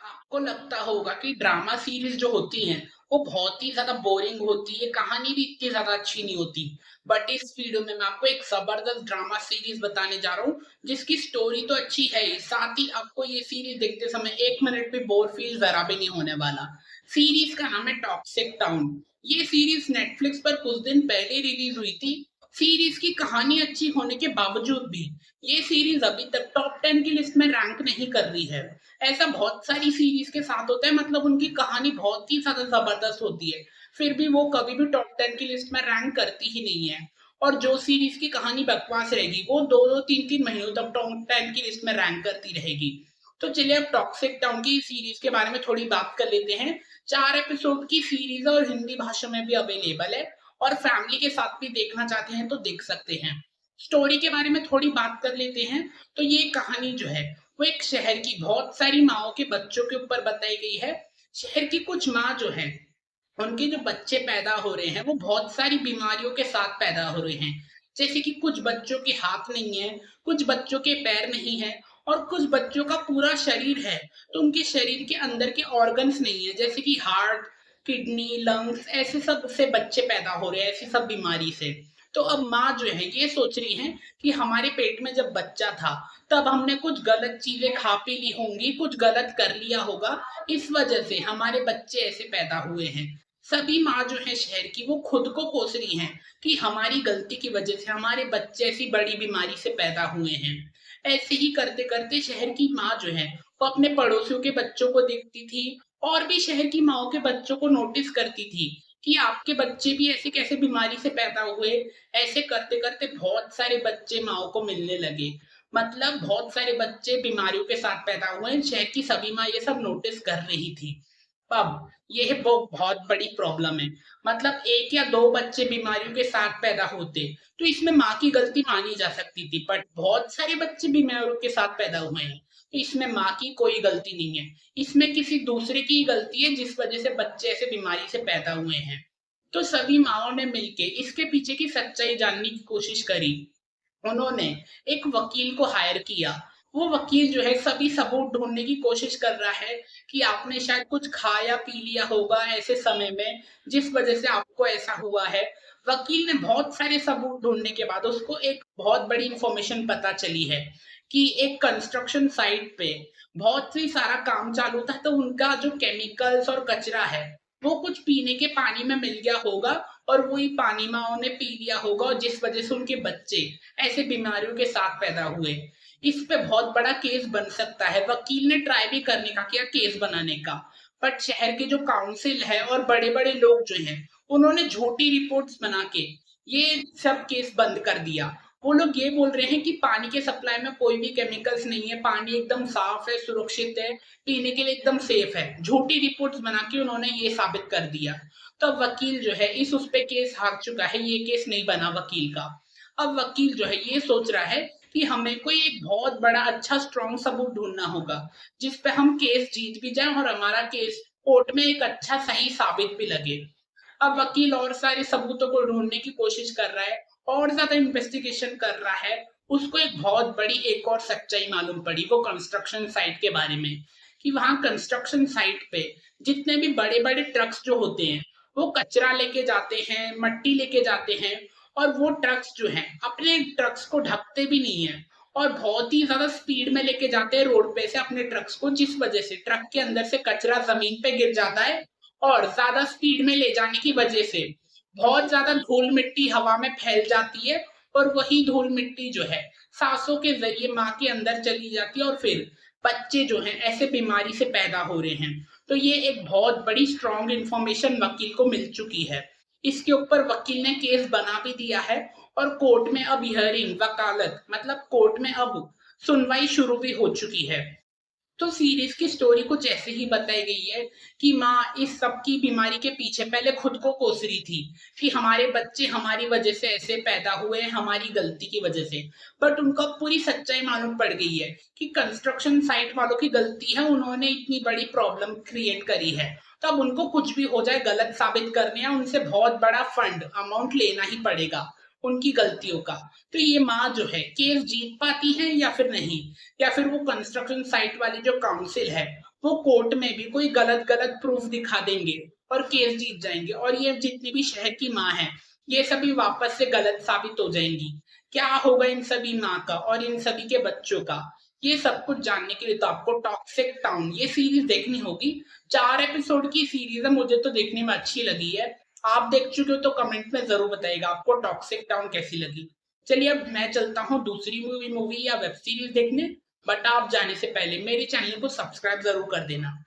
आपको लगता होगा कि ड्रामा सीरीज जो होती हैं, वो बहुत ही ज़्यादा बोरिंग होती है, कहानी भी इतनी ज़्यादा अच्छी नहीं होती। बट इस वीडियो में मैं आपको एक ज़बरदस्त ड्रामा सीरीज बताने जा रहा हूँ, जिसकी स्टोरी तो अच्छी है ही, साथ ही आपको ये सीरीज देखते समय 1 मिनट भी बोर फील ज़रा भी नहीं होने वाला। सीरीज का नाम है टॉक्सिक टाउन। ये सीरीज नेटफ्लिक्स पर कुछ दिन पहले रिलीज हुई थी। सीरीज की कहानी अच्छी होने के बावजूद भी ये सीरीज अभी तक टॉप 10 की लिस्ट में रैंक नहीं कर रही है। ऐसा बहुत सारी सीरीज के साथ होता है, मतलब उनकी कहानी बहुत ही ज्यादा जबरदस्त होती है, फिर भी वो कभी भी टॉप 10 की लिस्ट में रैंक करती ही नहीं है। और जो सीरीज की कहानी बकवास रहेगी वो दो दो तीन तीन महीनों तक टॉप 10 की लिस्ट में रैंक करती रहेगी। तो चलिए अब टॉक्सिक टाउन की सीरीज के बारे में थोड़ी बात कर लेते हैं। 4 एपिसोड की सीरीज है और हिंदी भाषा में भी अवेलेबल है, और फैमिली के साथ भी देखना चाहते हैं तो देख सकते हैं। स्टोरी के बारे में थोड़ी बात कर लेते हैं। तो ये कहानी जो है वो एक शहर की बहुत सारी माओ के बच्चों के ऊपर बताई गई है। शहर की कुछ माँ जो है, उनके जो बच्चे पैदा हो रहे हैं वो बहुत सारी बीमारियों के साथ पैदा हो रहे हैं। जैसे कि कुछ बच्चों के हाथ नहीं है, कुछ बच्चों के पैर नहीं है, और कुछ बच्चों का पूरा शरीर है, तो उनके शरीर के अंदर के ऑर्गन्स नहीं है, जैसे कि हार्ट, किडनी, लंग्स, ऐसे सब से बच्चे पैदा हो रहे हैं, ऐसी सब बीमारी से। तो अब माँ जो है ये सोच रही है कि हमारे पेट में जब बच्चा था, तब हमने कुछ गलत चीजें खा पी ली होंगी, कुछ गलत कर लिया होगा, इस वजह से हमारे बच्चे ऐसे पैदा हुए हैं। सभी माँ जो है शहर की वो खुद को कोस रही हैं कि हमारी गलती की वजह से हमारे बच्चे ऐसी बड़ी बीमारी से पैदा हुए हैं। ऐसे ही करते करते शहर की माँ जो है वो अपने पड़ोसियों के बच्चों को देखती थी, और भी शहर की माओ के बच्चों को नोटिस करती थी कि आपके बच्चे भी ऐसे कैसे बीमारी से पैदा हुए। ऐसे करते करते बहुत सारे बच्चे माओ को मिलने लगे, मतलब बहुत सारे बच्चे बीमारियों के साथ पैदा हुए। शहर की सभी माँ ये सब नोटिस कर रही थी। अब ये वो बहुत बड़ी प्रॉब्लम है, मतलब एक या दो बच्चे बीमारियों के साथ पैदा होते तो इसमें माँ की गलती मानी जा सकती थी, बट बहुत सारे बच्चे बीमारियों के साथ पैदा हुए हैं, तो इसमें माँ की कोई गलती नहीं है। इसमें किसी दूसरे की गलती है जिस वजह से बच्चे ऐसे बीमारी से पैदा हुए हैं। तो सभी माओ ने मिलके इसके पीछे की सच्चाई जानने की कोशिश करी। उन्होंने एक वकील को हायर किया। वो वकील जो है सभी सबूत ढूंढने की कोशिश कर रहा है कि आपने शायद कुछ खाया पी लिया होगा ऐसे समय में, जिस वजह से आपको ऐसा हुआ है। वकील ने बहुत सारे सबूत ढूंढने के बाद उसको एक बहुत बड़ी इंफॉर्मेशन पता चली है कि एक कंस्ट्रक्शन साइट पे बहुत ही सारा काम चालू था, तो उनका जो केमिकल्स और कचरा है वो कुछ पीने के पानी में मिल गया होगा, और वही पानी माँ ने पी लिया होगा, और जिस वजह से उनके बच्चे ऐसे बीमारियों के साथ पैदा हुए। इस पे बहुत बड़ा केस बन सकता है। वकील ने ट्राई भी करने का किया केस बनाने का, बट शहर के जो काउंसिल है और बड़े बड़े लोग जो हैं उन्होंने झूठी रिपोर्ट्स बना के ये सब केस बंद कर दिया। वो लोग ये बोल रहे हैं कि पानी के सप्लाई में कोई भी केमिकल्स नहीं है, पानी एकदम साफ है, सुरक्षित है, पीने के लिए एकदम सेफ है। झूठी रिपोर्ट्स बना के उन्होंने ये साबित कर दिया। तो वकील जो है इस उस पे केस हार चुका है, ये केस नहीं बना वकील का। अब वकील जो है ये सोच रहा है कि हमें कोई एक बहुत बड़ा अच्छा स्ट्रॉन्ग सबूत ढूंढना होगा जिस पे हम केस जीत भी जाएं और हमारा केस कोर्ट में एक अच्छा सही साबित भी लगे। अब वकील और सारे सबूतों को ढूंढने की कोशिश कर रहा है, और ज्यादा इन्वेस्टिगेशन कर रहा है। उसको एक बहुत बड़ी एक और सच्चाई मालूम पड़ी, वो कंस्ट्रक्शन साइट के बारे में, कि वहां कंस्ट्रक्शन साइट पे जितने भी बड़े बड़े ट्रक्स जो होते हैं वो कचरा लेके जाते हैं, मट्टी लेके जाते हैं, और वो ट्रक्स जो हैं अपने ट्रक्स को ढकते भी नहीं है, और बहुत ही ज्यादा स्पीड में लेके जाते हैं रोड पे से अपने ट्रक्स को, जिस वजह से ट्रक के अंदर से कचरा जमीन पे गिर जाता है, और ज्यादा स्पीड में ले जाने की वजह से बहुत ज्यादा धूल मिट्टी हवा में फैल जाती है, और वही धूल मिट्टी जो है सांसों के जरिए माँ के अंदर चली जाती है, और फिर बच्चे जो हैं ऐसे बीमारी से पैदा हो रहे हैं। तो ये एक बहुत बड़ी स्ट्रॉन्ग इंफॉर्मेशन वकील को मिल चुकी है। इसके ऊपर वकील ने केस बना भी दिया है, और कोर्ट में अब हियरिंग, वकालत मतलब कोर्ट में अब सुनवाई शुरू भी हो चुकी है। तो सीरीज की स्टोरी कुछ ऐसे ही बताई गई है कि माँ इस सब की बीमारी के पीछे पहले खुद को कोस रही थी कि हमारे बच्चे हमारी वजह से ऐसे पैदा हुए हैं, हमारी गलती की वजह से। बट उनको पूरी सच्चाई मालूम पड़ गई है कि कंस्ट्रक्शन साइट वालों की गलती है, उन्होंने इतनी बड़ी प्रॉब्लम क्रिएट करी है। तो अब उनको कुछ भी हो जाए गलत साबित करने, या उनसे बहुत बड़ा फंड अमाउंट लेना ही पड़ेगा उनकी गलतियों का। तो ये माँ जो है केस जीत पाती है या फिर नहीं, या फिर वो कंस्ट्रक्शन साइट वाली जो काउंसिल है वो कोर्ट में भी कोई गलत गलत प्रूफ दिखा देंगे और केस जीत जाएंगे, और ये जितनी भी शहर की माँ है ये सभी वापस से गलत साबित हो जाएंगी। क्या होगा इन सभी माँ का और इन सभी के बच्चों का, ये सब कुछ जानने के लिए तो आपको टॉक्सिक टाउन ये सीरीज देखनी होगी। 4 एपिसोड की सीरीज है, मुझे तो देखने में अच्छी लगी है। आप देख चुके हो तो कमेंट में जरूर बताइएगा आपको टॉक्सिक टाउन कैसी लगी। चलिए अब मैं चलता हूँ दूसरी मूवी मूवी या वेब सीरीज देखने, बट आप जाने से पहले मेरे चैनल को सब्सक्राइब जरूर कर देना।